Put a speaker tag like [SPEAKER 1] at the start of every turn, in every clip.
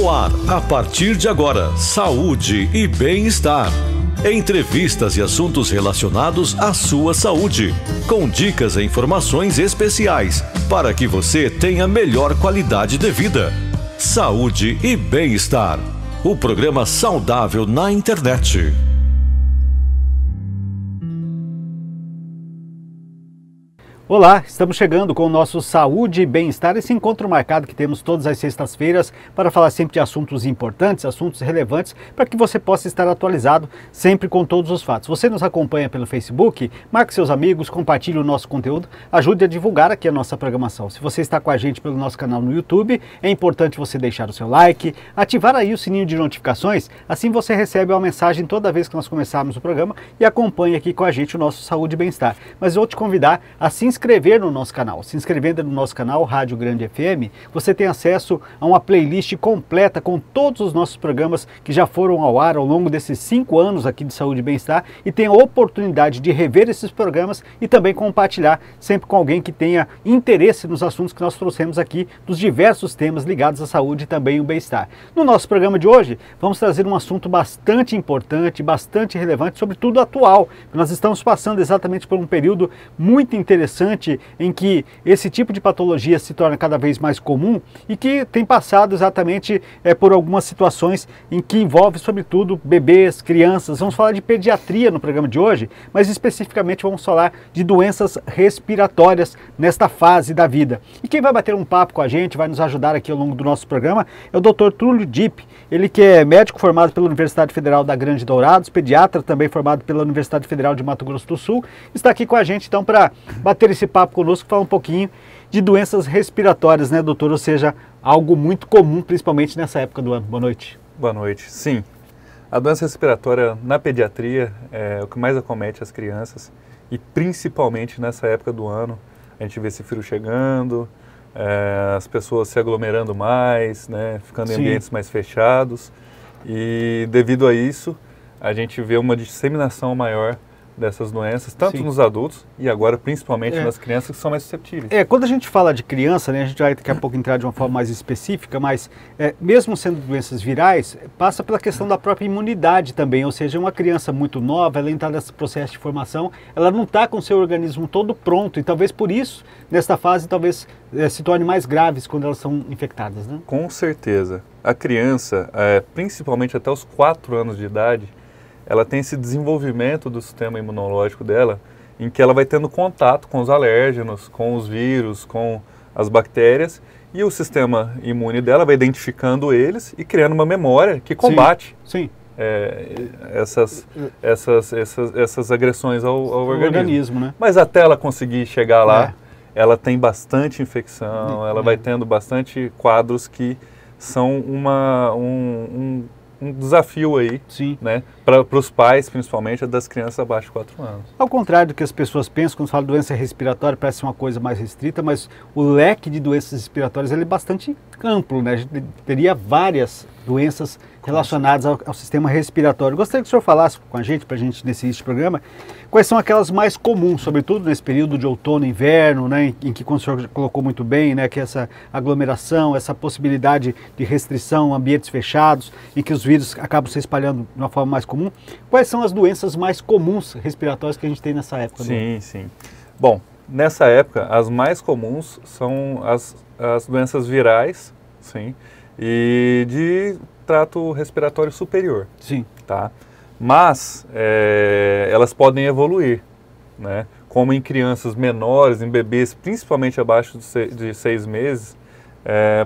[SPEAKER 1] No ar, a partir de agora, saúde e bem-estar. Entrevistas e assuntos relacionados à sua saúde, com dicas e informações especiais para que você tenha melhor qualidade de vida. Saúde e bem-estar. O programa saudável na internet.
[SPEAKER 2] Olá, estamos chegando com o nosso Saúde e Bem-Estar, esse encontro marcado que temos todas as sextas-feiras para falar sempre de assuntos importantes, assuntos relevantes, para que você possa estar atualizado sempre com todos os fatos. Você nos acompanha pelo Facebook, marque seus amigos, compartilhe o nosso conteúdo, ajude a divulgar aqui a nossa programação. Se você está com a gente pelo nosso canal no YouTube, é importante você deixar o seu like, ativar aí o sininho de notificações, assim você recebe uma mensagem toda vez que nós começarmos o programa e acompanhe aqui com a gente o nosso Saúde e Bem-Estar. Mas eu vou te convidar a se inscrever no nosso canal. Se inscrevendo no nosso canal Rádio Grande FM, você tem acesso a uma playlist completa com todos os nossos programas que já foram ao ar ao longo desses 5 anos aqui de Saúde e Bem-Estar, e tem a oportunidade de rever esses programas e também compartilhar sempre com alguém que tenha interesse nos assuntos que nós trouxemos aqui, dos diversos temas ligados à saúde e também o bem-estar. No nosso programa de hoje, vamos trazer um assunto bastante importante, bastante relevante, sobretudo atual. Nós estamos passando exatamente por um período muito interessante em que esse tipo de patologia se torna cada vez mais comum e que tem passado exatamente por algumas situações em que envolve sobretudo bebês, crianças. Vamos falar de pediatria no programa de hoje, mas especificamente vamos falar de doenças respiratórias nesta fase da vida. E quem vai bater um papo com a gente, vai nos ajudar aqui ao longo do nosso programa, é o Dr. Túlio Dipp. Ele que é médico formado pela Universidade Federal da Grande Dourados, pediatra também formado pela Universidade Federal de Mato Grosso do Sul, está aqui com a gente então para bater esse papo conosco, falar um pouquinho de doenças respiratórias, né, doutor? Ou seja, algo muito comum, principalmente nessa época do ano. Boa noite.
[SPEAKER 3] Boa noite. Sim, a doença respiratória na pediatria é o que mais acomete as crianças e principalmente nessa época do ano. A gente vê esse frio chegando, as pessoas se aglomerando mais, né, ficando em ambientes mais fechados, e devido a isso a gente vê uma disseminação maior dessas doenças, tanto nos adultos e agora principalmente nas crianças que são mais suscetíveis.
[SPEAKER 2] Quando a gente fala de criança, né, a gente vai daqui a pouco entrar de uma forma mais específica, mas mesmo sendo doenças virais, passa pela questão da própria imunidade também, ou seja, uma criança muito nova, ela entra nesse processo de formação, ela não está com o seu organismo todo pronto, e talvez por isso, nesta fase, talvez se torne mais graves quando elas são infectadas, né?
[SPEAKER 3] Com certeza. A criança, principalmente até os 4 anos de idade, ela tem esse desenvolvimento do sistema imunológico dela, em que ela vai tendo contato com os alérgenos, com os vírus, com as bactérias, e o sistema imune dela vai identificando eles e criando uma memória que combate essas agressões ao organismo. Né? Mas até ela conseguir chegar lá, ela tem bastante infecção, ela vai tendo bastante quadros que são um desafio aí, né, para os pais, principalmente, das crianças abaixo de 4 anos.
[SPEAKER 2] Ao contrário do que as pessoas pensam, quando se fala de doença respiratória, parece uma coisa mais restrita, mas o leque de doenças respiratórias ele é bastante amplo, né? A gente teria várias doenças relacionadas ao sistema respiratório. Gostaria que o senhor falasse com a gente, para a gente, nesse início de programa, quais são aquelas mais comuns, sobretudo nesse período de outono e inverno, né, em que, como o senhor colocou muito bem, né, que essa aglomeração, essa possibilidade de restrição, ambientes fechados, em que os vírus acabam se espalhando de uma forma mais comum. Quais são as doenças mais comuns respiratórias que a gente tem nessa época?
[SPEAKER 3] Sim. Bom, nessa época, as mais comuns são as doenças virais, e de trato respiratório superior. Tá? Mas elas podem evoluir, né? Como em crianças menores, em bebês, principalmente abaixo de 6 meses,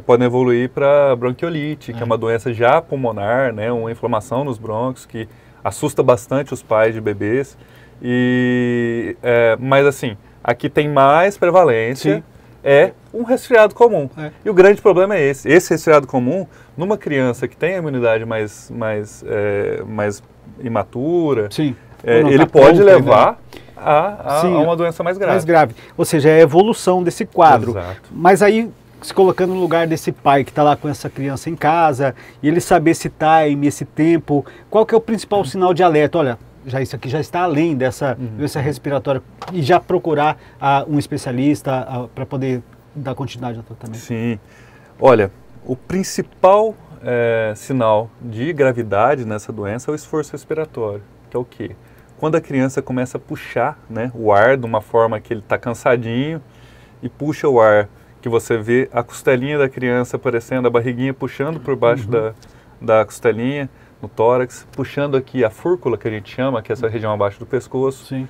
[SPEAKER 3] podem evoluir para bronquiolite, que é uma doença já pulmonar, né? Uma inflamação nos brônquios que assusta bastante os pais de bebês. Mas assim, aqui tem mais prevalência. É um resfriado comum. E o grande problema é esse. Esse resfriado comum, numa criança que tem a imunidade mais imatura, ele pode levar a uma doença mais grave.
[SPEAKER 2] Ou seja, é a evolução desse quadro.
[SPEAKER 3] Exato.
[SPEAKER 2] Mas aí, se colocando no lugar desse pai que está lá com essa criança em casa, e ele saber esse time, esse tempo, qual que é o principal sinal de alerta? Olha, isso aqui já está além dessa doença respiratória, e já procurar um especialista para poder dar continuidade ao tratamento.
[SPEAKER 3] Sim. Olha, o principal sinal de gravidade nessa doença é o esforço respiratório, que é o quê? Quando a criança começa a puxar, né, o ar de uma forma que ele está cansadinho e puxa o ar, que você vê a costelinha da criança aparecendo, a barriguinha puxando por baixo da costelinha, no tórax, puxando aqui a fúrcula, que a gente chama, que é essa região abaixo do pescoço.
[SPEAKER 2] Sim.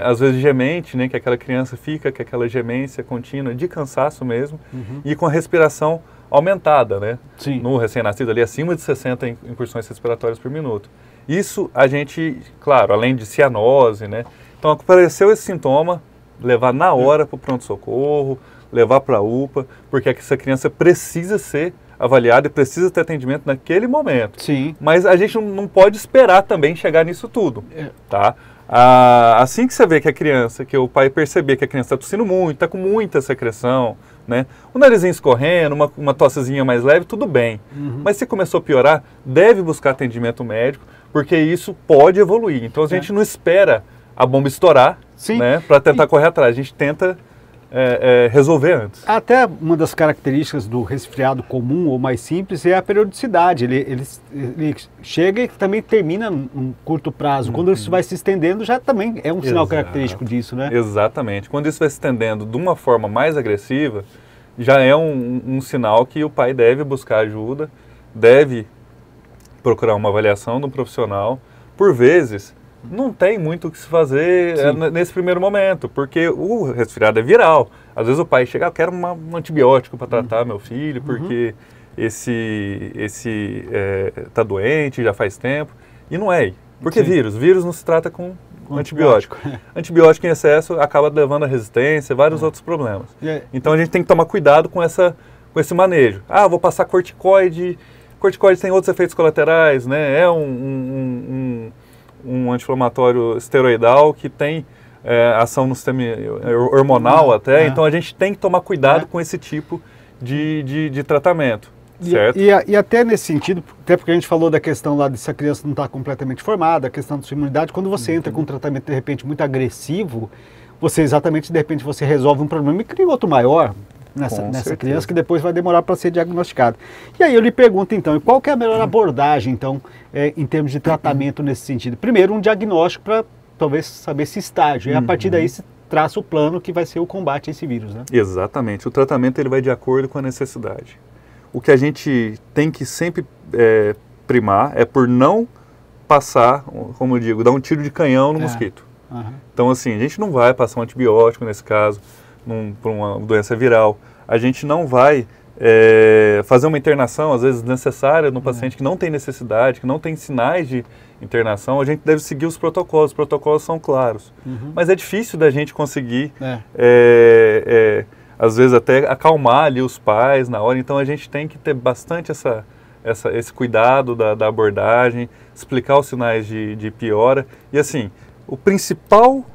[SPEAKER 3] Às vezes gemente, né, que aquela criança fica com aquela gemência contínua de cansaço mesmo, e com a respiração aumentada, né?
[SPEAKER 2] Sim.
[SPEAKER 3] No recém-nascido ali, acima de 60 incursões respiratórias por minuto. Isso a gente, claro, além de cianose, né? Então, apareceu esse sintoma, levar na hora para o pronto-socorro, levar para a UPA, porque essa criança precisa ser avaliada e precisa ter atendimento naquele momento.
[SPEAKER 2] Sim.
[SPEAKER 3] Mas a gente não pode esperar também chegar nisso tudo, tá? Assim que você vê que a criança, que o pai perceber que a criança está tossindo muito, está com muita secreção, né? O narizinho escorrendo, uma tossezinha mais leve, tudo bem. Mas se começou a piorar, deve buscar atendimento médico, porque isso pode evoluir. Então a gente não espera a bomba estourar, né, para tentar correr atrás. A gente tenta resolver antes.
[SPEAKER 2] Até uma das características do resfriado comum ou mais simples é a periodicidade. Ele chega e também termina num curto prazo. Quando isso vai se estendendo, já também é um sinal característico disso, né?
[SPEAKER 3] Exatamente. Quando isso vai se estendendo de uma forma mais agressiva, já é um sinal que o pai deve buscar ajuda, deve procurar uma avaliação de um profissional. Por vezes, não tem muito o que se fazer nesse primeiro momento, porque o resfriado é viral. Às vezes o pai chega, eu quero um antibiótico para tratar meu filho, porque esse tá doente já faz tempo. E não é. Porque vírus não se trata com antibiótico. Antibiótico em excesso acaba levando a resistência, vários outros problemas. Então a gente tem que tomar cuidado com esse manejo. Vou passar corticoide. Corticoide tem outros efeitos colaterais, né? É um anti-inflamatório esteroidal que tem ação no sistema hormonal até, então a gente tem que tomar cuidado com esse tipo de tratamento, certo?
[SPEAKER 2] E até nesse sentido, até porque a gente falou da questão lá de se a criança não está completamente formada, a questão da sua imunidade, quando você entra com um tratamento de repente muito agressivo, de repente você resolve um problema e cria outro maior nessa criança que depois vai demorar para ser diagnosticado. E aí eu lhe pergunto então, qual que é a melhor abordagem então em termos de tratamento nesse sentido? Primeiro um diagnóstico para talvez saber esse estágio, e a partir daí se traça o plano que vai ser o combate a esse vírus, né?
[SPEAKER 3] Exatamente, o tratamento ele vai de acordo com a necessidade. O que a gente tem que sempre primar é por não passar, como eu digo, dar um tiro de canhão no mosquito. Então assim, a gente não vai passar um antibiótico nesse caso, por uma doença viral. A gente não vai fazer uma internação, às vezes necessária, no paciente que não tem necessidade, que não tem sinais de internação. A gente deve seguir os protocolos são claros. Mas é difícil da gente conseguir, às vezes até acalmar ali os pais na hora. Então a gente tem que ter bastante esse cuidado da abordagem, explicar os sinais de piora. E assim, o principal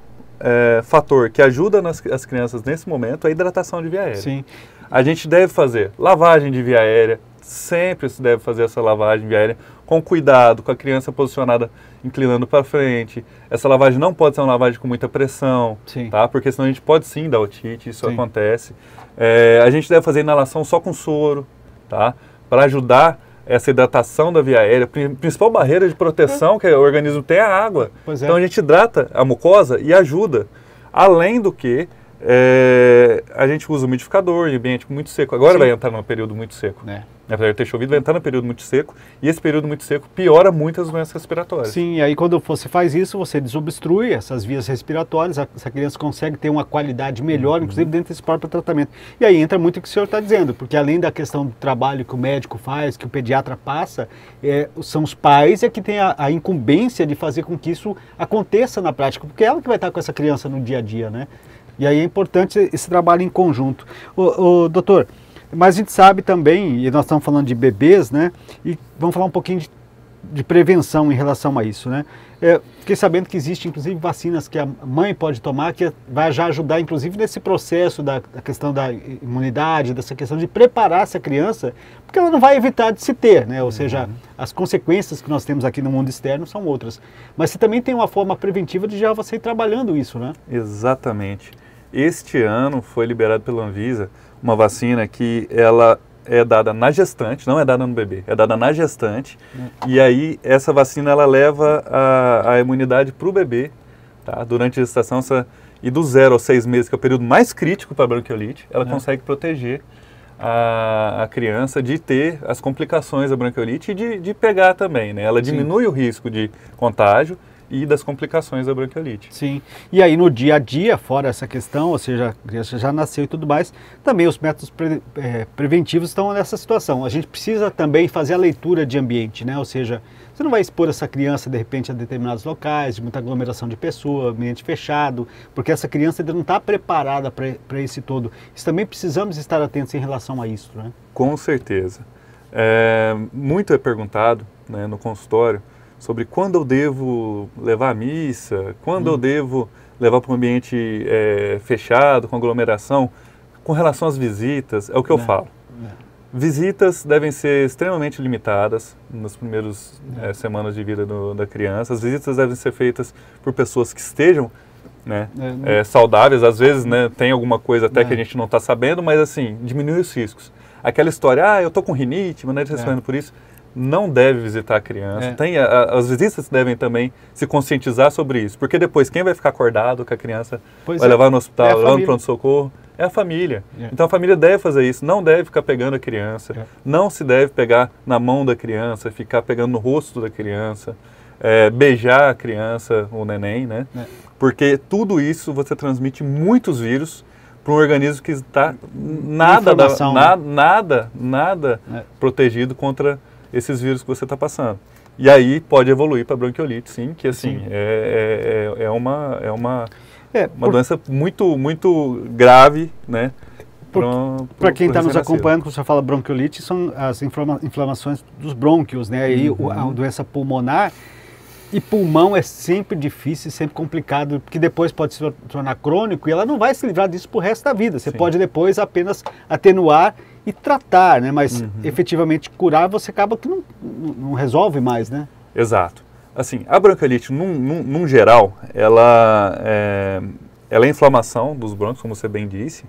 [SPEAKER 3] fator que ajuda as crianças nesse momento é a hidratação de via aérea.
[SPEAKER 2] Sim.
[SPEAKER 3] A gente deve fazer lavagem de via aérea, sempre se deve fazer essa lavagem de via aérea com cuidado, com a criança posicionada inclinando para frente. Essa lavagem não pode ser uma lavagem com muita pressão, tá? Porque senão a gente pode sim dar otite, isso acontece. A gente deve fazer inalação só com soro, tá? Para ajudar essa hidratação da via aérea. A principal barreira de proteção que o organismo tem é a água. Então a gente hidrata a mucosa e ajuda. Além do que a gente usa umidificador em ambiente muito seco. Agora vai entrar num período muito seco. Apesar de ter chovido, vai entrar num período muito seco. E esse período muito seco piora muito as doenças respiratórias.
[SPEAKER 2] Sim, e aí quando você faz isso, você desobstrui essas vias respiratórias, essa criança consegue ter uma qualidade melhor, inclusive dentro desse próprio tratamento. E aí entra muito o que o senhor está dizendo, porque além da questão do trabalho que o médico faz, que o pediatra passa, são os pais que têm a incumbência de fazer com que isso aconteça na prática, porque é ela que vai estar com essa criança no dia a dia, né? E aí é importante esse trabalho em conjunto. Doutor, mas a gente sabe também, e nós estamos falando de bebês, né? E vamos falar um pouquinho de prevenção em relação a isso, né? Fiquei sabendo que existem, inclusive, vacinas que a mãe pode tomar, que vai já ajudar, inclusive, nesse processo da questão da imunidade, dessa questão de preparar essa criança, porque ela não vai evitar de se ter, né? Ou seja, as consequências que nós temos aqui no mundo externo são outras. Mas você também tem uma forma preventiva de já você ir trabalhando isso, né?
[SPEAKER 3] Exatamente. Este ano foi liberado pela Anvisa uma vacina que ela é dada na gestante, não é dada no bebê, é dada na gestante. E aí essa vacina ela leva a imunidade para o bebê, tá? Durante a gestação, e do 0 aos 6 meses, que é o período mais crítico para a bronquiolite, ela consegue proteger a criança de ter as complicações da bronquiolite e de pegar também, né? Ela diminui o risco de contágio e das complicações da bronquiolite.
[SPEAKER 2] Sim. E aí no dia a dia, fora essa questão, ou seja, a criança já nasceu e tudo mais, também os métodos preventivos estão nessa situação. A gente precisa também fazer a leitura de ambiente, né? Ou seja, você não vai expor essa criança de repente a determinados locais, de muita aglomeração de pessoas, ambiente fechado, porque essa criança ainda não está preparada para esse todo. Isso também precisamos estar atentos em relação a isso, né?
[SPEAKER 3] Com certeza. Muito é perguntado, né, no consultório, sobre quando eu devo levar à missa, quando eu devo levar para um ambiente fechado, com aglomeração. Com relação às visitas, é o que eu falo. Visitas devem ser extremamente limitadas nas primeiras semanas de vida da criança. As visitas devem ser feitas por pessoas que estejam, né, saudáveis. Às vezes, né, tem alguma coisa até que a gente não está sabendo, mas assim, diminui os riscos. Aquela história, eu estou com rinite, mas não estou respondendo por isso. Não deve visitar a criança. As visitas devem também se conscientizar sobre isso, porque depois quem vai ficar acordado com a criança, vai levar no hospital, levar no pronto-socorro, é a família. Então a família deve fazer isso, não deve ficar pegando a criança, não se deve pegar na mão da criança, ficar pegando no rosto da criança, beijar a criança, o neném, né? Porque tudo isso você transmite muitos vírus para um organismo que está nada protegido contra esses vírus que você está passando. E aí pode evoluir para bronquiolite, sim, que assim, é uma doença muito grave, né?
[SPEAKER 2] Para quem está nos acompanhando, quando você fala bronquiolite, são as inflamações dos brônquios, né? Aí a doença pulmonar. E pulmão é sempre difícil, sempre complicado, porque depois pode se tornar crônico e ela não vai se livrar disso pro resto da vida. Você pode depois apenas atenuar e tratar, né? Mas efetivamente curar você acaba que não resolve mais, né?
[SPEAKER 3] Exato. Assim, a bronquiolite, num geral, ela é inflamação dos brônquios, como você bem disse,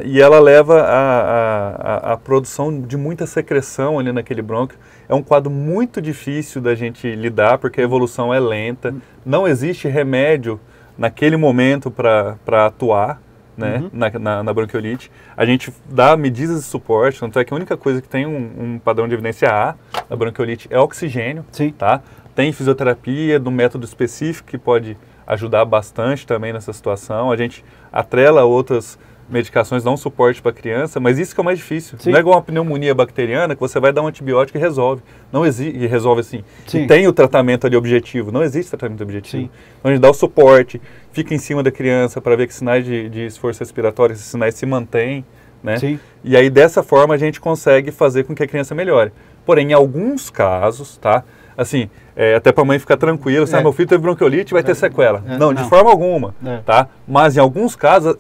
[SPEAKER 3] e ela leva à produção de muita secreção ali naquele brônquio. É um quadro muito difícil da gente lidar, porque a evolução é lenta, não existe remédio naquele momento para atuar, né, na bronquiolite. A gente dá medidas de suporte, tanto é que a única coisa que tem um padrão de evidência A na bronquiolite é oxigênio, tá? Tem fisioterapia de um método específico que pode ajudar bastante também nessa situação. A gente atrela outras medicações, dá um suporte para a criança, mas isso que é o mais difícil. Não é igual uma pneumonia bacteriana que você vai dar um antibiótico e resolve. Não existe, e resolve assim. E tem o tratamento ali objetivo. Não existe tratamento objetivo. Então a gente dá o suporte, fica em cima da criança para ver que sinais de esforço respiratório, esses sinais se mantêm, né? E aí dessa forma a gente consegue fazer com que a criança melhore. Porém, em alguns casos, tá? Assim, até para a mãe ficar tranquila, meu filho teve bronquiolite, vai ter sequela. Não, de forma alguma, tá? Mas em alguns casos,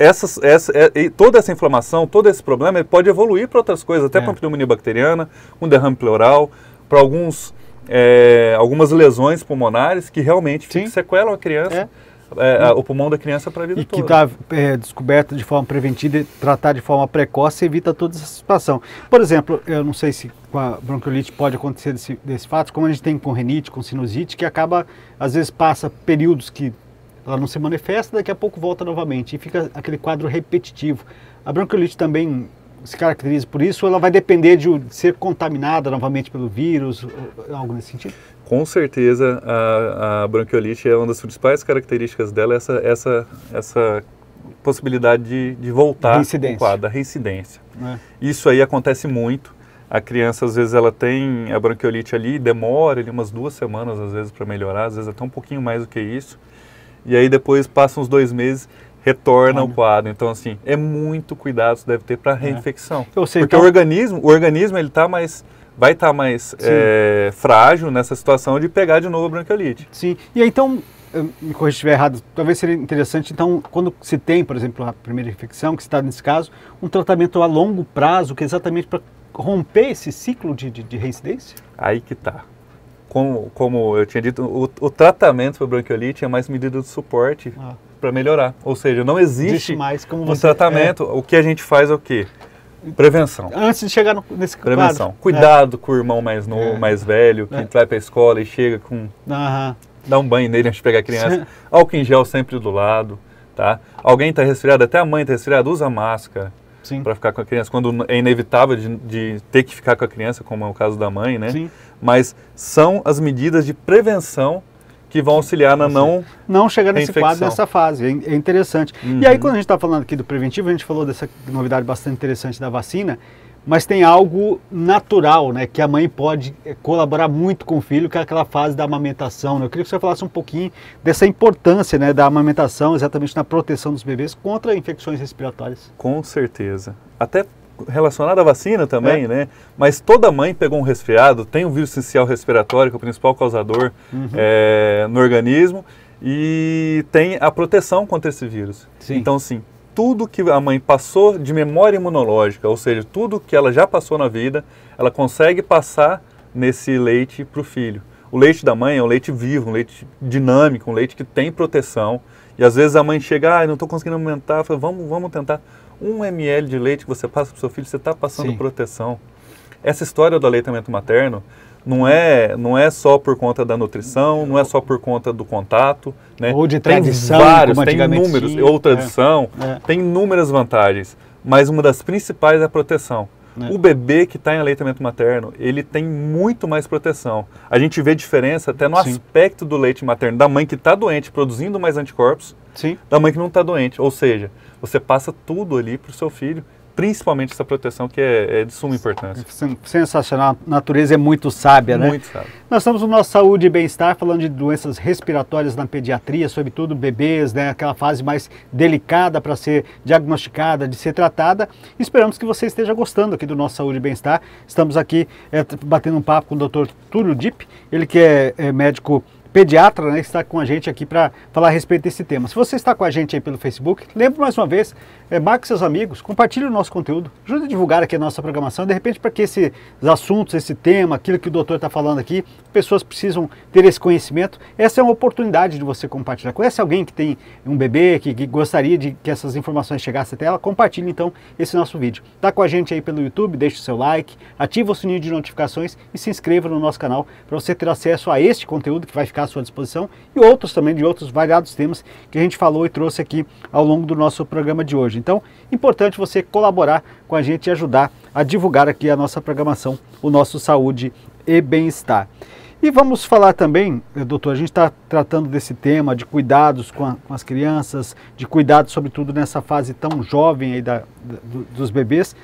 [SPEAKER 3] toda essa inflamação, todo esse problema, ele pode evoluir para outras coisas, até para uma pneumonia bacteriana, um derrame pleural, para algumas lesões pulmonares que realmente sequelam a criança. O pulmão da criança para a vida toda.
[SPEAKER 2] E que está descoberta de forma preventiva e tratar de forma precoce evita toda essa situação. Por exemplo, eu não sei se com a bronquiolite pode acontecer desse fato, como a gente tem com rinite, com sinusite, que acaba, às vezes passa períodos que ela não se manifesta, daqui a pouco volta novamente e fica aquele quadro repetitivo. A bronquiolite também se caracteriza por isso, ou ela vai depender de ser contaminada novamente pelo vírus, algo nesse sentido?
[SPEAKER 3] Com certeza, a bronquiolite é uma das principais características dela, essa possibilidade de voltar ao quadro, da reincidência. Isso aí acontece muito. A criança, às vezes, ela tem a bronquiolite ali, demora ali umas 2 semanas, às vezes, para melhorar, às vezes até um pouquinho mais do que isso. E aí depois, passam uns 2 meses, retorna ao quadro. Então, assim, é muito cuidado que deve ter para reinfecção. Porque então, o organismo ele vai estar mais frágil nessa situação de pegar de novo a bronquiolite.
[SPEAKER 2] Sim. E aí, então, me corrija se estiver errado, talvez seria interessante, então, quando se tem, por exemplo, a primeira infecção, que se está nesse caso, um tratamento a longo prazo, que é exatamente para romper esse ciclo de reincidência?
[SPEAKER 3] Aí que está. Como eu tinha dito, o tratamento para bronquiolite é mais medida de suporte para melhorar. Ou seja, não existe
[SPEAKER 2] mais como
[SPEAKER 3] um tratamento. O que a gente faz é o quê? Prevenção.
[SPEAKER 2] Antes de chegar nesse
[SPEAKER 3] prevenção. Quadro. Cuidado com o irmão mais novo, mais velho, que vai para a escola e chega com... Dá um banho nele antes de pegar a criança. Álcool em gel sempre do lado, tá? Alguém está resfriado, até a mãe está resfriada, usa máscara para ficar com a criança. Quando é inevitável de ter que ficar com a criança, como é o caso da mãe, né? Sim. Mas são as medidas de prevenção que vão auxiliar na
[SPEAKER 2] não chegar nesse quadro, nessa fase. É interessante. E aí, quando a gente está falando aqui do preventivo, a gente falou dessa novidade bastante interessante da vacina, mas tem algo natural, né, que a mãe pode colaborar muito com o filho, que é aquela fase da amamentação, né? Eu queria que você falasse um pouquinho dessa importância, né, da amamentação, exatamente na proteção dos bebês contra infecções respiratórias.
[SPEAKER 3] Com certeza. Até relacionado à vacina também, né? Mas toda mãe pegou um resfriado, tem um vírus essencial respiratório, que é o principal causador no organismo, e tem a proteção contra esse vírus. Sim. Então, sim, tudo que a mãe passou de memória imunológica, ou seja, tudo que ela já passou na vida, ela consegue passar nesse leite para o filho. O leite da mãe é um leite vivo, um leite dinâmico, um leite que tem proteção. E às vezes a mãe chega, não estou conseguindo aumentar, fala, vamos tentar. 1 ml de leite que você passa para o seu filho, você está passando proteção. Essa história do aleitamento materno não é só por conta da nutrição, não é só por conta do contato, né?
[SPEAKER 2] Ou de tradição,
[SPEAKER 3] tem vários, tem inúmeros, ou tradição, tem inúmeras vantagens, mas uma das principais é a proteção. O bebê que está em aleitamento materno, ele tem muito mais proteção. A gente vê diferença até no aspecto do leite materno, da mãe que está doente, produzindo mais anticorpos, da mãe que não está doente. Ou seja, você passa tudo ali para o seu filho, principalmente essa proteção que é de suma importância.
[SPEAKER 2] Sensacional, a natureza é muito sábia, né?
[SPEAKER 3] Muito sábia.
[SPEAKER 2] Nós estamos no nosso Saúde e Bem-Estar, falando de doenças respiratórias na pediatria, sobretudo bebês, né? Aquela fase mais delicada para ser diagnosticada, de ser tratada. Esperamos que você esteja gostando aqui do nosso Saúde e Bem-Estar. Estamos aqui batendo um papo com o Dr. Túlio Dipp, ele que é médico pediatra, né, está com a gente aqui para falar a respeito desse tema. Se você está com a gente aí pelo Facebook, lembre mais uma vez, marque seus amigos, compartilhe o nosso conteúdo, ajude a divulgar aqui a nossa programação, de repente para que esses assuntos, esse tema, aquilo que o doutor está falando aqui, pessoas precisam ter esse conhecimento. Essa é uma oportunidade de você compartilhar. Conhece alguém que tem um bebê, que gostaria de que essas informações chegassem até ela? Compartilhe então esse nosso vídeo. Está com a gente aí pelo YouTube, deixe o seu like, ative o sininho de notificações e se inscreva no nosso canal para você ter acesso a este conteúdo que vai ficar à sua disposição e outros também, de outros variados temas que a gente falou e trouxe aqui ao longo do nosso programa de hoje. Então, importante você colaborar com a gente e ajudar a divulgar aqui a nossa programação, o nosso Saúde e Bem-Estar. E vamos falar também, doutor, a gente está tratando desse tema de cuidados com as crianças, de cuidados sobretudo nessa fase tão jovem aí dos bebês.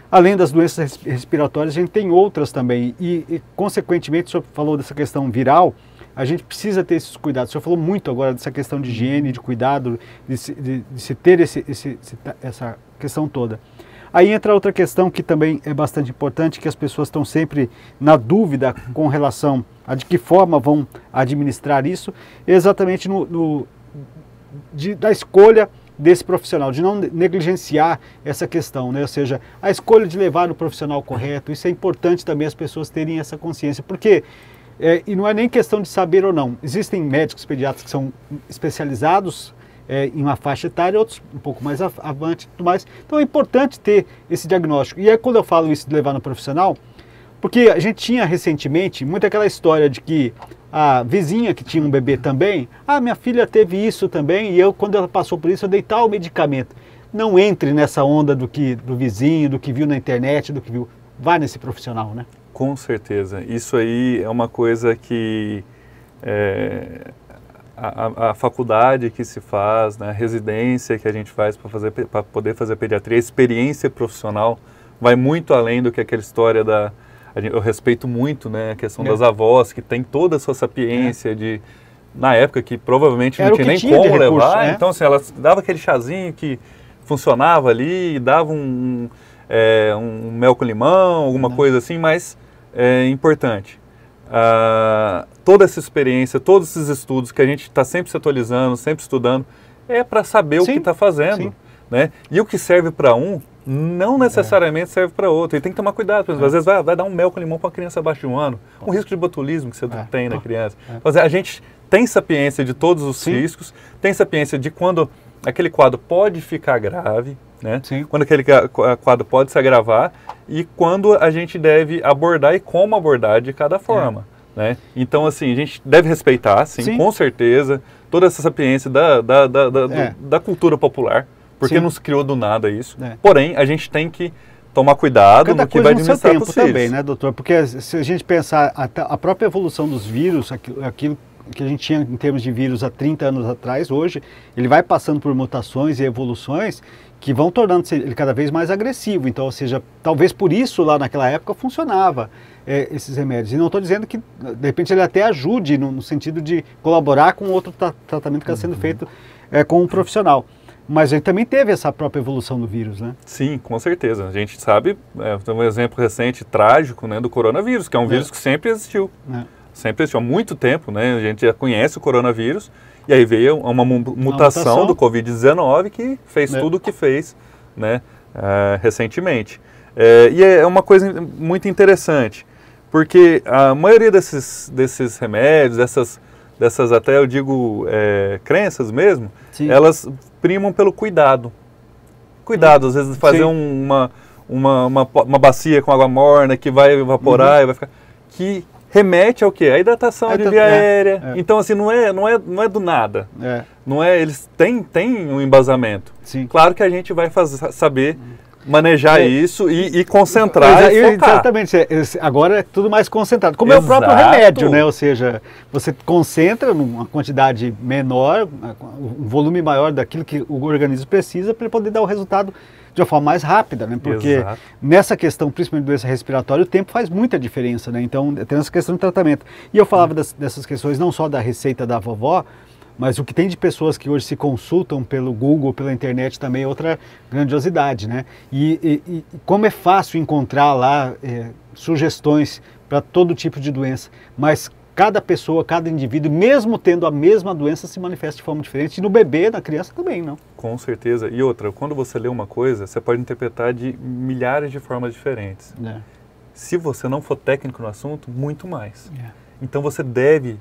[SPEAKER 2] Além das doenças respiratórias, a gente tem outras também e consequentemente, o senhor falou dessa questão viral, a gente precisa ter esses cuidados. O senhor falou muito agora dessa questão de higiene, de cuidado, de se ter essa questão toda. Aí entra outra questão que também é bastante importante, que as pessoas estão sempre na dúvida com relação a de que forma vão administrar isso, exatamente da escolha desse profissional, de não negligenciar essa questão, né? Ou seja, a escolha de levar o profissional correto. Isso é importante também as pessoas terem essa consciência, porque e não é nem questão de saber ou não. Existem médicos pediatras que são especializados em uma faixa etária, outros um pouco mais avante e tudo mais. Então é importante ter esse diagnóstico. E aí quando eu falo isso de levar no profissional, porque a gente tinha recentemente muito aquela história de que a vizinha que tinha um bebê também, minha filha teve isso também, e quando ela passou por isso, eu dei tal medicamento. Não entre nessa onda do vizinho, do que viu na internet, do que viu. Vá nesse profissional, né?
[SPEAKER 3] Com certeza. Isso aí é uma coisa que a faculdade que se faz, né, a residência que a gente faz para poder fazer pediatria, a experiência profissional vai muito além do que aquela história eu respeito muito, né, a questão das avós, que tem toda a sua sapiência na época que provavelmente não tinha nem como levar, então assim, ela dava aquele chazinho que funcionava ali, dava um mel com limão, alguma coisa assim, mas é importante. Toda essa experiência, todos esses estudos que a gente está sempre se atualizando, sempre estudando, é para saber o que está fazendo, né? E o que serve para um, não necessariamente serve para outro. E tem que tomar cuidado, por exemplo, às vezes vai dar um mel com limão para uma criança abaixo de 1 ano, um risco de botulismo que você tem na criança. Mas a gente tem sapiência de todos os riscos, tem sapiência de quando aquele quadro pode ficar grave, né? Quando aquele quadro pode se agravar e quando a gente deve abordar e como abordar de cada forma, né? Então, assim, a gente deve respeitar, sim, com certeza, toda essa sapiência da cultura popular, porque não se criou do nada isso. Porém, a gente tem que tomar cuidado no que vai administrar possível.
[SPEAKER 2] Também, né, doutor? Porque se a gente pensar a própria evolução dos vírus, aquilo que a gente tinha em termos de vírus há 30 anos atrás, hoje, ele vai passando por mutações e evoluções que vão tornando ele cada vez mais agressivo. Então, ou seja, talvez por isso lá naquela época funcionava esses remédios. E não estou dizendo que, de repente, ele até ajude no sentido de colaborar com outro tratamento que está sendo feito com um profissional. Mas a gente também teve essa própria evolução do vírus, né?
[SPEAKER 3] Sim, com certeza. A gente sabe, tem um exemplo recente, trágico, né, do coronavírus, que é um vírus que sempre existiu. Sempre existiu há muito tempo, né? A gente já conhece o coronavírus, e aí veio uma mutação do Covid-19 que fez tudo o que fez, né, recentemente. E é uma coisa muito interessante, porque a maioria desses remédios, dessas até eu digo crenças mesmo, elas primam pelo cuidado. Cuidado, às vezes fazer uma bacia com água morna que vai evaporar e vai ficar... Que remete ao quê? A hidratação de via aérea. Então, assim, não é do nada. Não é, eles têm um embasamento. Claro que a gente vai saber manejar isso e concentrar e focar.
[SPEAKER 2] Exatamente. Agora é tudo mais concentrado. Como é o próprio remédio, né? Ou seja, você concentra numa quantidade menor, um volume maior daquilo que o organismo precisa para ele poder dar o resultado de uma forma mais rápida, né? Porque nessa questão, principalmente doença respiratória, o tempo faz muita diferença, né? Então, tem essa questão de tratamento. E eu falava dessas questões não só da receita da vovó, mas o que tem de pessoas que hoje se consultam pelo Google, pela internet também é outra grandiosidade, né? E como é fácil encontrar lá sugestões para todo tipo de doença, mas cada pessoa, cada indivíduo, mesmo tendo a mesma doença, se manifesta de forma diferente. E no bebê, na criança também, não?
[SPEAKER 3] Com certeza. E outra, quando você lê uma coisa, você pode interpretar de milhares de formas diferentes. Se você não for técnico no assunto, muito mais. Então você deve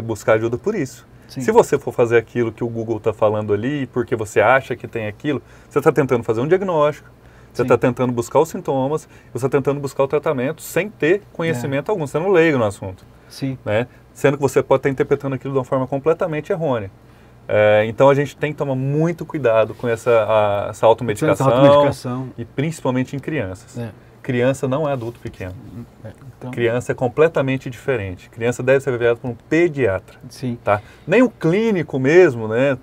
[SPEAKER 3] buscar ajuda por isso. Se você for fazer aquilo que o Google está falando ali, porque você acha que tem aquilo, você está tentando fazer um diagnóstico, você está tentando buscar os sintomas, você está tentando buscar o tratamento sem ter conhecimento algum, você não leigo no assunto. Né? Sendo que você pode estar interpretando aquilo de uma forma completamente errônea. Então a gente tem que tomar muito cuidado com essa automedicação e principalmente em crianças. Criança não é adulto pequeno. Então... Criança é completamente diferente. Criança deve ser avaliada por um pediatra. Tá? Nem o clínico mesmo, né,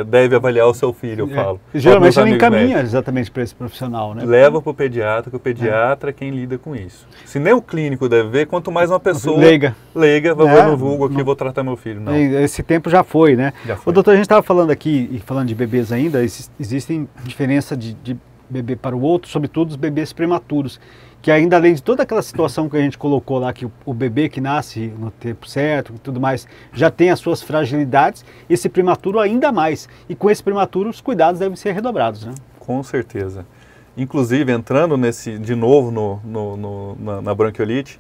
[SPEAKER 3] deve avaliar o seu filho, eu falo.
[SPEAKER 2] Geralmente ele encaminha exatamente para esse profissional, né?
[SPEAKER 3] Leva para o pediatra, que o pediatra é quem lida com isso. Se nem o clínico deve ver, quanto mais uma pessoa leiga vai no vulgo aqui, vou tratar meu filho. Não.
[SPEAKER 2] Esse tempo já foi, né? O doutor, a gente estava falando aqui, e falando de bebês ainda, existem diferença de bebê para o outro, sobretudo os bebês prematuros, que ainda além de toda aquela situação que a gente colocou lá, que o bebê que nasce no tempo certo e tudo mais, já tem as suas fragilidades, esse prematuro ainda mais. E com esse prematuro os cuidados devem ser redobrados, né?
[SPEAKER 3] Com certeza. Inclusive, entrando de novo na bronquiolite,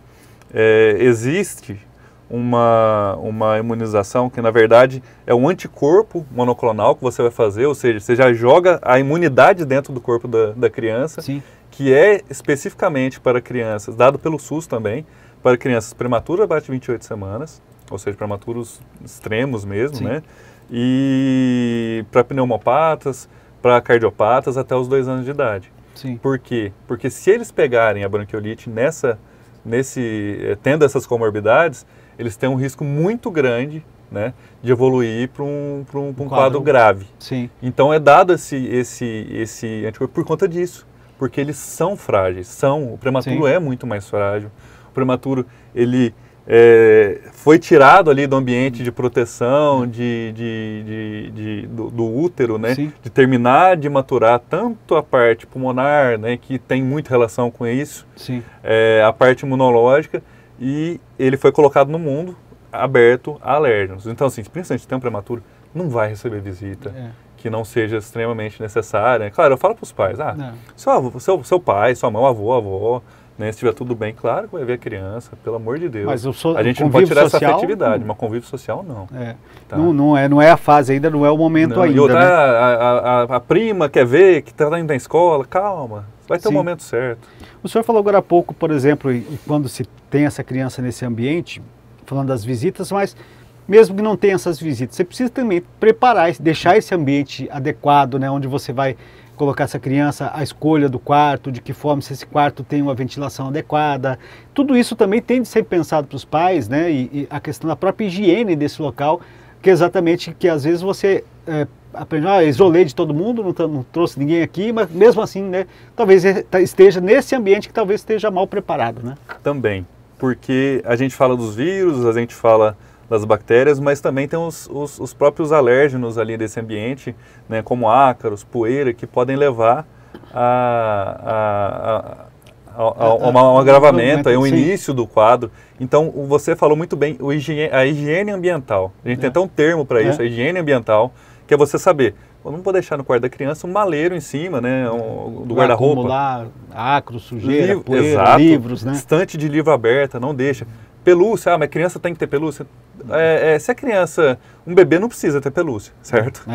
[SPEAKER 3] existe uma imunização que, na verdade, é um anticorpo monoclonal que você vai fazer, ou seja, você já joga a imunidade dentro do corpo da criança, que é especificamente para crianças, dado pelo SUS também, para crianças prematuras abaixo de 28 semanas, ou seja, prematuros extremos mesmo, né? E para pneumopatas, para cardiopatas até os 2 anos de idade. Por quê? Porque se eles pegarem a bronquiolite tendo essas comorbidades, eles têm um risco muito grande, né, de evoluir para um quadro grave. Então é dado esse anticorpo por conta disso, porque eles são frágeis. O prematuro é muito mais frágil. O prematuro, ele foi tirado ali do ambiente de proteção do útero, né, de terminar de maturar tanto a parte pulmonar, né, que tem muita relação com isso, a parte imunológica, e ele foi colocado no mundo aberto a alérgenos. Então, assim, principalmente se tem um prematuro, não vai receber visita que não seja extremamente necessária. Claro, eu falo para os pais, seu pai, sua mãe, avô, né? Se estiver tudo bem, claro que vai ver a criança, pelo amor de Deus.
[SPEAKER 2] Mas
[SPEAKER 3] a gente não pode tirar essa afetividade, mas convívio social não.
[SPEAKER 2] Tá? Não é a fase ainda, não é o momento ainda.
[SPEAKER 3] E outra,
[SPEAKER 2] né?
[SPEAKER 3] a prima quer ver, que está indo na escola, calma, vai ter o momento certo.
[SPEAKER 2] O senhor falou agora há pouco, por exemplo, quando se tem essa criança nesse ambiente, falando das visitas, mas mesmo que não tenha essas visitas, você precisa também preparar, deixar esse ambiente adequado, né, onde você vai colocar essa criança, a escolha do quarto, de que forma, se esse quarto tem uma ventilação adequada. Tudo isso também tem de ser pensado para os pais, né, e a questão da própria higiene desse local, que é exatamente que às vezes você aprende, isolei de todo mundo, não trouxe ninguém aqui, mas mesmo assim, né, talvez esteja nesse ambiente que talvez esteja mal preparado, né? Também,
[SPEAKER 3] porque a gente fala dos vírus, a gente fala das bactérias, mas também tem os próprios alérgenos ali desse ambiente, né, como ácaros, poeira, que podem levar a um agravamento, um início do quadro. Então, você falou muito bem, a higiene ambiental. A gente tem até um termo para isso, a higiene ambiental, que é você saber, não vou deixar no quarto da criança um maleiro em cima, né, do guarda-roupa.
[SPEAKER 2] Acumular ácaros, sujeira, poeira, livros, né?
[SPEAKER 3] Estante de livro aberta, não deixa. Pelúcia, mas a criança tem que ter pelúcia. Se a criança, um bebê não precisa ter pelúcia, certo?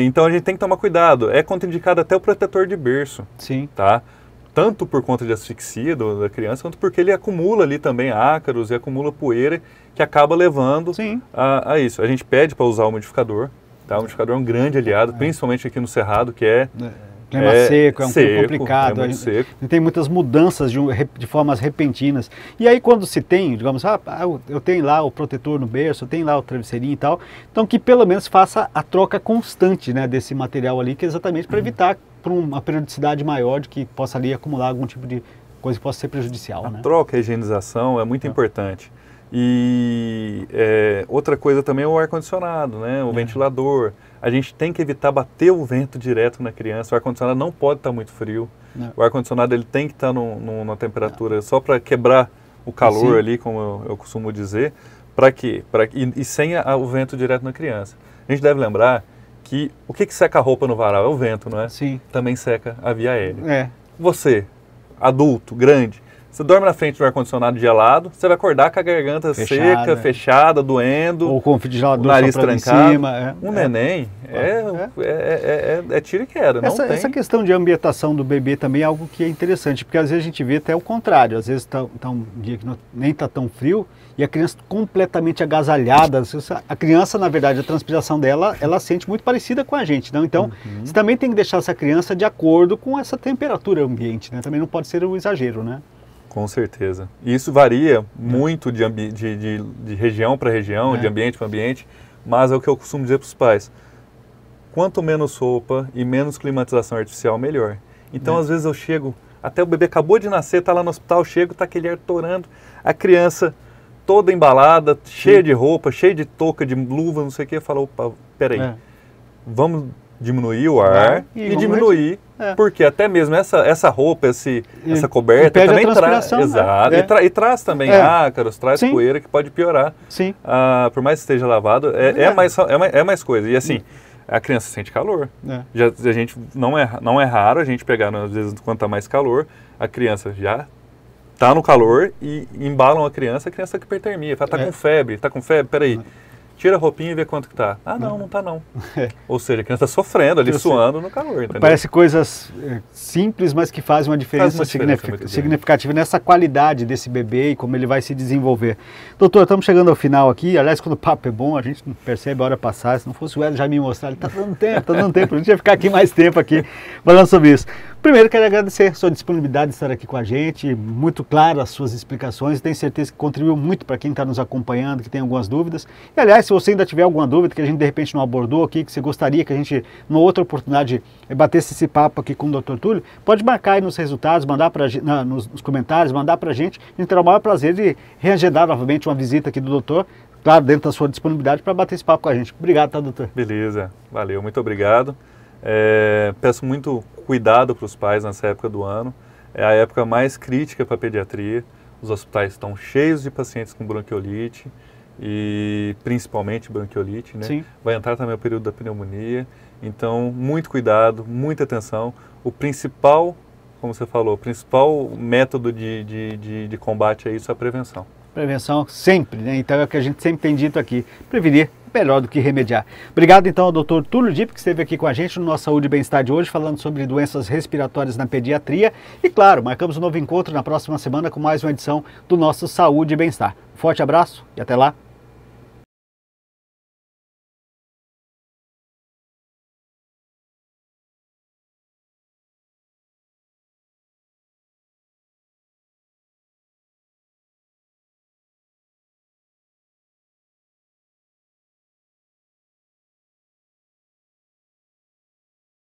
[SPEAKER 3] Então a gente tem que tomar cuidado. É contraindicado até o protetor de berço.
[SPEAKER 2] Sim.
[SPEAKER 3] Tá? Tanto por conta de asfixia da criança, quanto porque ele acumula ali também ácaros e acumula poeira que acaba levando a isso. A gente pede para usar o umidificador. Tá? O umidificador é um grande aliado, principalmente aqui no Cerrado, que
[SPEAKER 2] clima seco, é um clima complicado,
[SPEAKER 3] a gente
[SPEAKER 2] tem muitas mudanças de formas repentinas. E aí quando se tem, digamos, eu tenho lá o protetor no berço, eu tenho lá o travesseirinho e tal, então que pelo menos faça a troca constante, né, desse material ali, que é exatamente para evitar por uma periodicidade maior de que possa ali acumular algum tipo de coisa que possa ser prejudicial.
[SPEAKER 3] A troca, a higienização é muito importante. E outra coisa também é o ar-condicionado, né, o ventilador. A gente tem que evitar bater o vento direto na criança. O ar-condicionado não pode estar muito frio. O ar-condicionado ele tem que estar numa temperatura só para quebrar o calor ali, como eu costumo dizer, para quê? E sem o vento direto na criança. A gente deve lembrar que o que seca a roupa no varal é o vento, não é?
[SPEAKER 2] Sim.
[SPEAKER 3] Também seca a via aérea. Você, adulto, grande, você dorme na frente do ar-condicionado gelado, você vai acordar com a garganta seca, fechada, doendo,
[SPEAKER 2] ou com o ventilador,
[SPEAKER 3] o nariz trancado.
[SPEAKER 2] Cima,
[SPEAKER 3] neném é tiro e queda, não tem.
[SPEAKER 2] Essa questão de ambientação do bebê também é algo que é interessante, porque às vezes a gente vê até o contrário, às vezes tá um dia que nem está tão frio e a criança completamente agasalhada. A criança, na verdade, a transpiração dela, ela sente muito parecida com a gente, não? Então, você também tem que deixar essa criança de acordo com essa temperatura ambiente, né? Também não pode ser um exagero, né?
[SPEAKER 3] Com certeza. E isso varia muito de região para região, de ambiente para ambiente, mas é o que eu costumo dizer para os pais. Quanto menos roupa e menos climatização artificial, melhor. Então, às vezes eu chego, até o bebê acabou de nascer, está lá no hospital, chego, está aquele ar torando, a criança toda embalada, cheia de roupa, cheia de touca, de luva, não sei o que, eu falo, opa, peraí, vamos diminuir o ar e diminuir, porque até mesmo essa roupa, essa coberta também traz, e traz também ácaros, traz poeira que pode piorar.
[SPEAKER 2] Sim.
[SPEAKER 3] Por mais que esteja lavado, é mais coisa. E assim, a criança sente calor. A gente não é raro a gente pegar, às vezes, quando está mais calor, a criança já está no calor e embalam a criança está com hipertermia, fala, está com febre, peraí. Tira a roupinha e vê quanto que tá. Não tá não. Ou seja, a criança está sofrendo ali, suando no calor, entendeu?
[SPEAKER 2] Parece coisas simples, mas que fazem uma diferença significativa nessa qualidade desse bebê e como ele vai se desenvolver. Doutor, estamos chegando ao final aqui. Aliás, quando o papo é bom, a gente não percebe a hora passar. Se não fosse o Ed já me mostrar, ele está dando tempo. A gente ia ficar aqui mais tempo aqui falando sobre isso. Primeiro, quero agradecer a sua disponibilidade de estar aqui com a gente, muito claro as suas explicações, tenho certeza que contribuiu muito para quem está nos acompanhando, que tem algumas dúvidas. E, aliás, se você ainda tiver alguma dúvida que a gente de repente não abordou aqui, que você gostaria que a gente, numa outra oportunidade, batesse esse papo aqui com o Dr. Túlio, pode marcar aí nos resultados, mandar para nos comentários, mandar para a gente terá o maior prazer de reagendar novamente uma visita aqui do doutor, claro, dentro da sua disponibilidade, para bater esse papo com a gente. Obrigado, tá, doutor?
[SPEAKER 3] Beleza, valeu, muito obrigado. Peço muito cuidado para os pais nessa época do ano. É a época mais crítica para a pediatria. Os hospitais estão cheios de pacientes com bronquiolite e principalmente bronquiolite, né?
[SPEAKER 2] Sim.
[SPEAKER 3] Vai entrar também o período da pneumonia. Então, muito cuidado, muita atenção. O principal como você falou, o principal método de combate a isso é a prevenção.
[SPEAKER 2] Prevenção sempre, né? Então é o que a gente sempre tem dito aqui, prevenir é melhor do que remediar. Obrigado então ao Dr. Túlio Dipp, que esteve aqui com a gente no nosso Saúde e Bem-Estar de hoje, falando sobre doenças respiratórias na pediatria. E claro, marcamos um novo encontro na próxima semana com mais uma edição do nosso Saúde e Bem-Estar. Forte abraço e até lá!